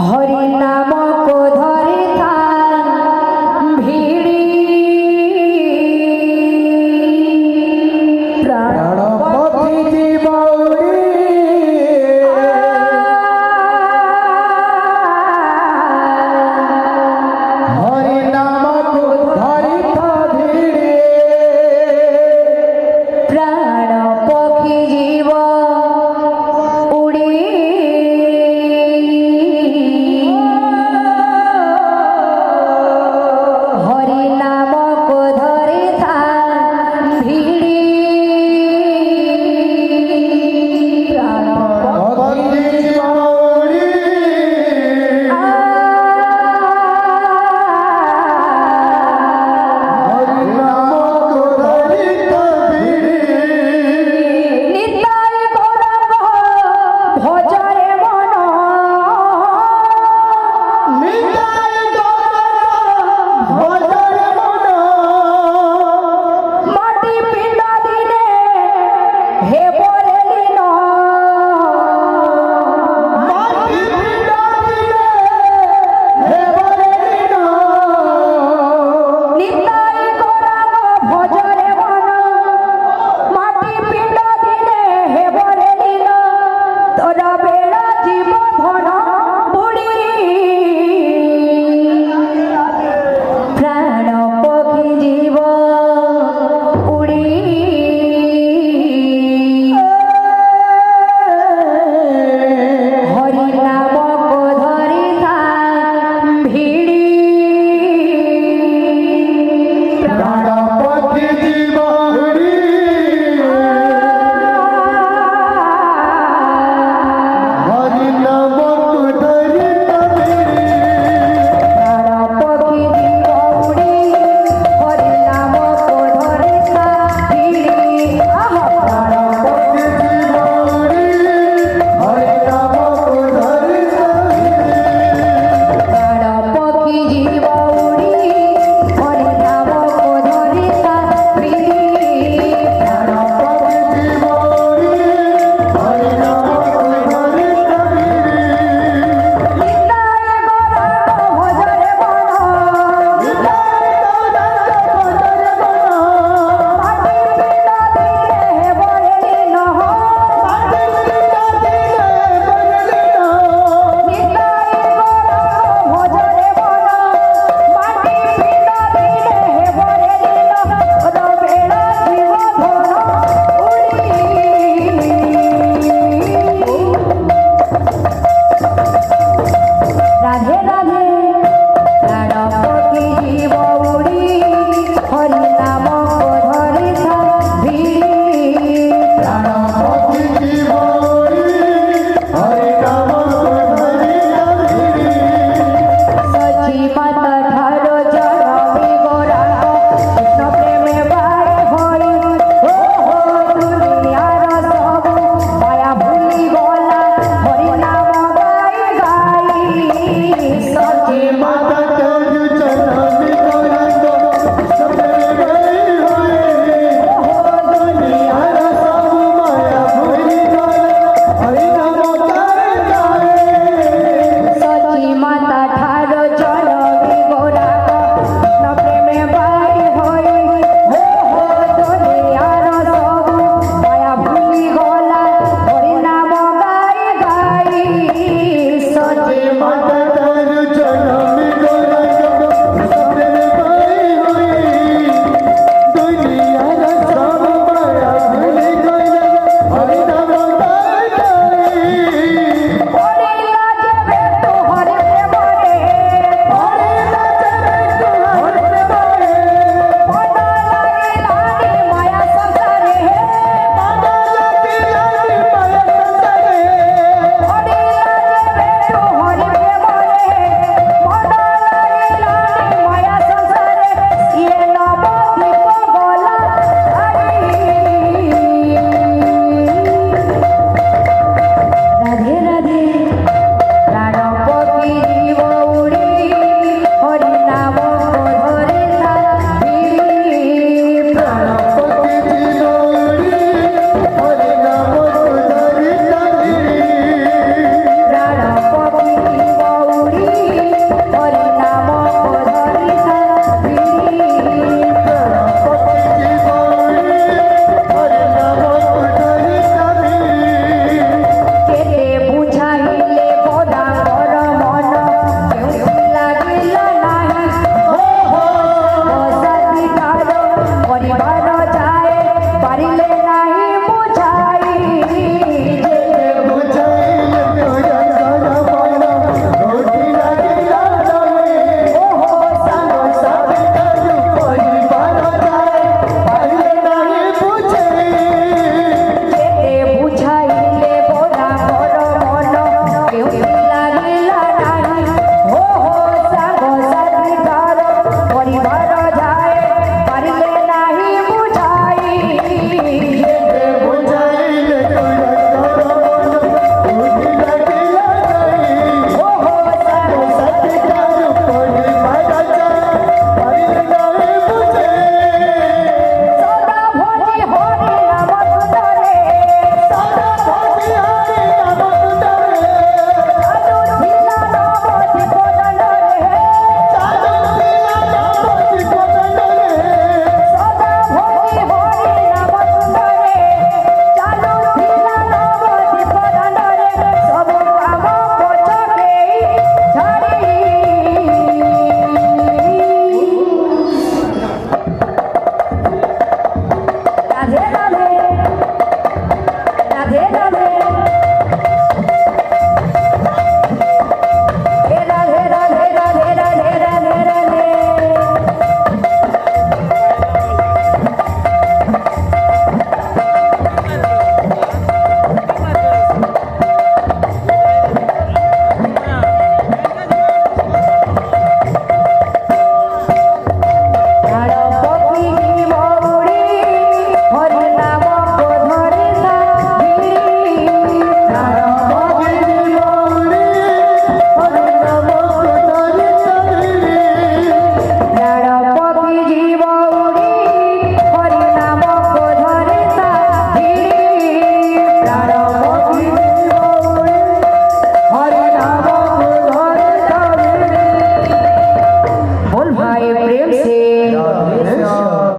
हरि नाम को धरि था भिड़ी प्राण पक्षी जीव हरि नाम को धरि था भिड़ी प्राण पक्षी जीव उड़ी हरि नाम को धरि था भिड़ी प्राण पक्षी जीव उड़ी हरि नाम को धरि था भिड़ी निताय गौरंग भजरे मन निताय गौरंग भजरे मन माटी पिंड दिने हे बोले लीन माटी पिंड दिने हे बोले लीन निताय गौरंग भजरे मन माटी पिंड दिने हे बोले लीन तोरा बेड़ा जीव धन बुड़ी प्राण पक्षी जीव उड़ी हरि नाम को धरि था भिड़ी प्राण पक्षी जीव उड़ी हरि नाम को धरि था भिड़ी प्राण पक्षी जीव उड़ी हरि नाम को धरि था भिड़ी प्राण पक्षी जीव उड़ी हरि नाम को धरि था भिड़ी प्राण पक्षी जीव उड़ी हरि नाम को धरि था भिड़ी प्राण पक्षी जीव उड़ी हरि नाम को धरि था भिड़ी निताय गौरंग भजरे मन निताय गौरंग भजरे मन माटी पिंड दिने हे बोले लीन माटी पिंड दिने हे बोले लीन निताय गौरंग भजरे मन माटी पिंड दिने हे बोले लीन तोरा बेड़ा जीव धन उड़ी राधे राधे प्राण पक्षी जीव उड़ी हरि नाम को धरि था भिड़ी प्राण पक्षी जीव उड़ी हरि नाम को धरि था भिड़ी सची माता ठारो जनमी गौरांग कृष्ण प्रेमे बाई होई हो दुनियार सबु माया भूली गला हरि नाम गाई गाई सची माता ठारो जनमी गौरांग कृष्ण प्रेमे बाई होई हो दुनियार सबु माया भूली गला हरि नाम गाई गाई सची माता ठारो जनमी गौरांग कृष्ण प्रेमे बाई होई हो दुनियार सबु माया भूली गला हरि नाम गाई गाई सची माता